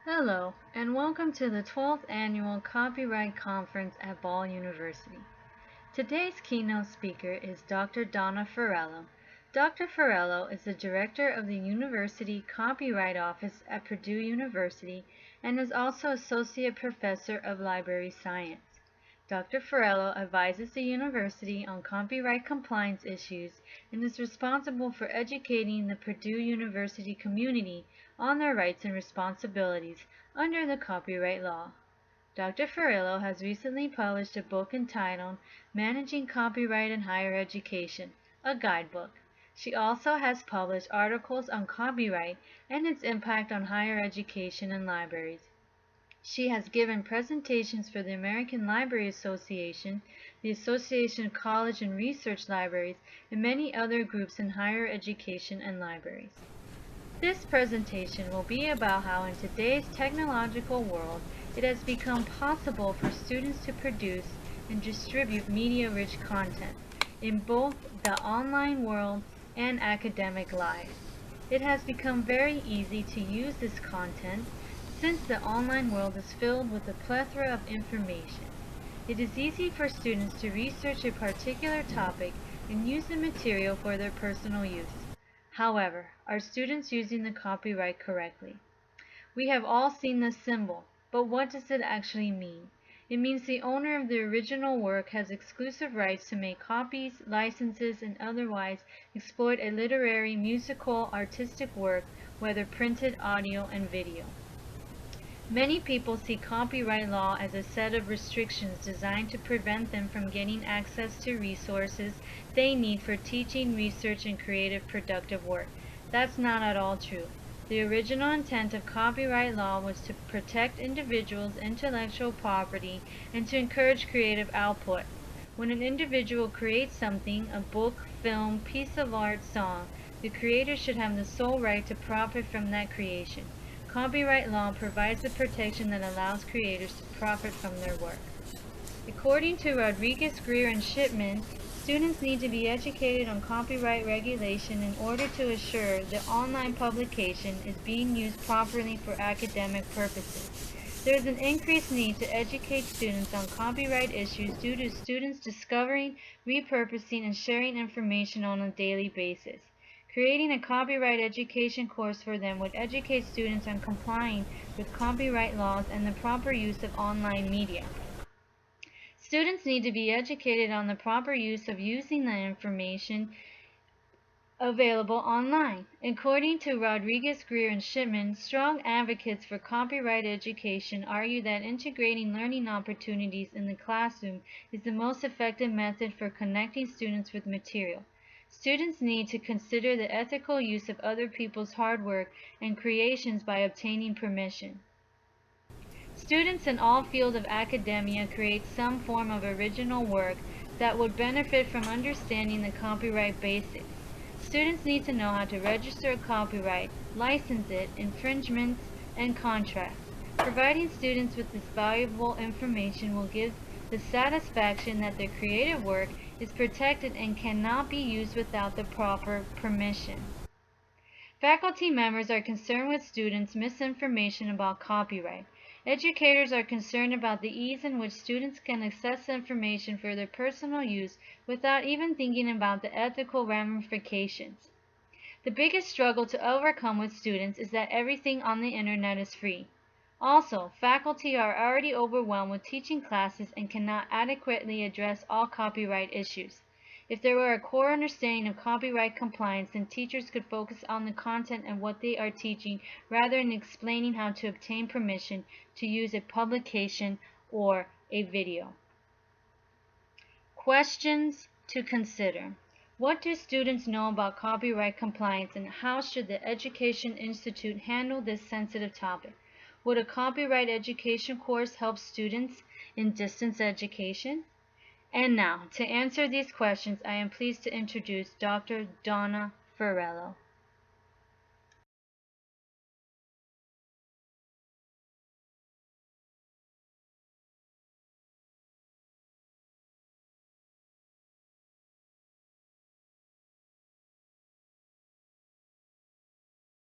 Hello, and welcome to the 12th Annual Copyright Conference at Ball University. Today's keynote speaker is Dr. Donna Ferrello. Dr. Ferrello is the director of the University Copyright Office at Purdue University and is also Associate Professor of Library Science. Dr. Ferrello advises the university on copyright compliance issues and is responsible for educating the Purdue University community on their rights and responsibilities under the copyright law. Dr. Ferrello has recently published a book entitled Managing Copyright in Higher Education, a guidebook. She also has published articles on copyright and its impact on higher education and libraries. She has given presentations for the American Library Association, the Association of College and Research Libraries, and many other groups in higher education and libraries. This presentation will be about how in today's technological world it has become possible for students to produce and distribute media-rich content in both the online world and academic life. It has become very easy to use this content since the online world is filled with a plethora of information. It is easy for students to research a particular topic and use the material for their personal use. However, are students using the copyright correctly? We have all seen this symbol, but what does it actually mean? It means the owner of the original work has exclusive rights to make copies, licenses, and otherwise exploit a literary, musical, artistic work, whether printed, audio, and video. Many people see copyright law as a set of restrictions designed to prevent them from getting access to resources they need for teaching, research, and creative productive work. That's not at all true. The original intent of copyright law was to protect individuals' intellectual property and to encourage creative output. When an individual creates something, a book, film, piece of art, song, the creator should have the sole right to profit from that creation. Copyright law provides the protection that allows creators to profit from their work. According to Rodriguez, Greer, and Shipman, students need to be educated on copyright regulation in order to assure the online publication is being used properly for academic purposes. There is an increased need to educate students on copyright issues due to students discovering, repurposing, and sharing information on a daily basis. Creating a copyright education course for them would educate students on complying with copyright laws and the proper use of online media. Students need to be educated on the proper use of using the information available online. According to Rodriguez, Greer, and Shipman, strong advocates for copyright education argue that integrating learning opportunities in the classroom is the most effective method for connecting students with material. Students need to consider the ethical use of other people's hard work and creations by obtaining permission. Students in all fields of academia create some form of original work that would benefit from understanding the copyright basics. Students need to know how to register a copyright, license it, infringements, and contracts. Providing students with this valuable information will give the satisfaction that their creative work is protected and cannot be used without the proper permission. Faculty members are concerned with students' misinformation about copyright. Educators are concerned about the ease in which students can access information for their personal use without even thinking about the ethical ramifications. The biggest struggle to overcome with students is that everything on the internet is free. Also, faculty are already overwhelmed with teaching classes and cannot adequately address all copyright issues. If there were a core understanding of copyright compliance, then teachers could focus on the content and what they are teaching rather than explaining how to obtain permission to use a publication or a video. Questions to consider. What do students know about copyright compliance and how should the Education Institute handle this sensitive topic? Would a copyright education course help students in distance education? And now, to answer these questions, I am pleased to introduce Dr. Donna Ferrello.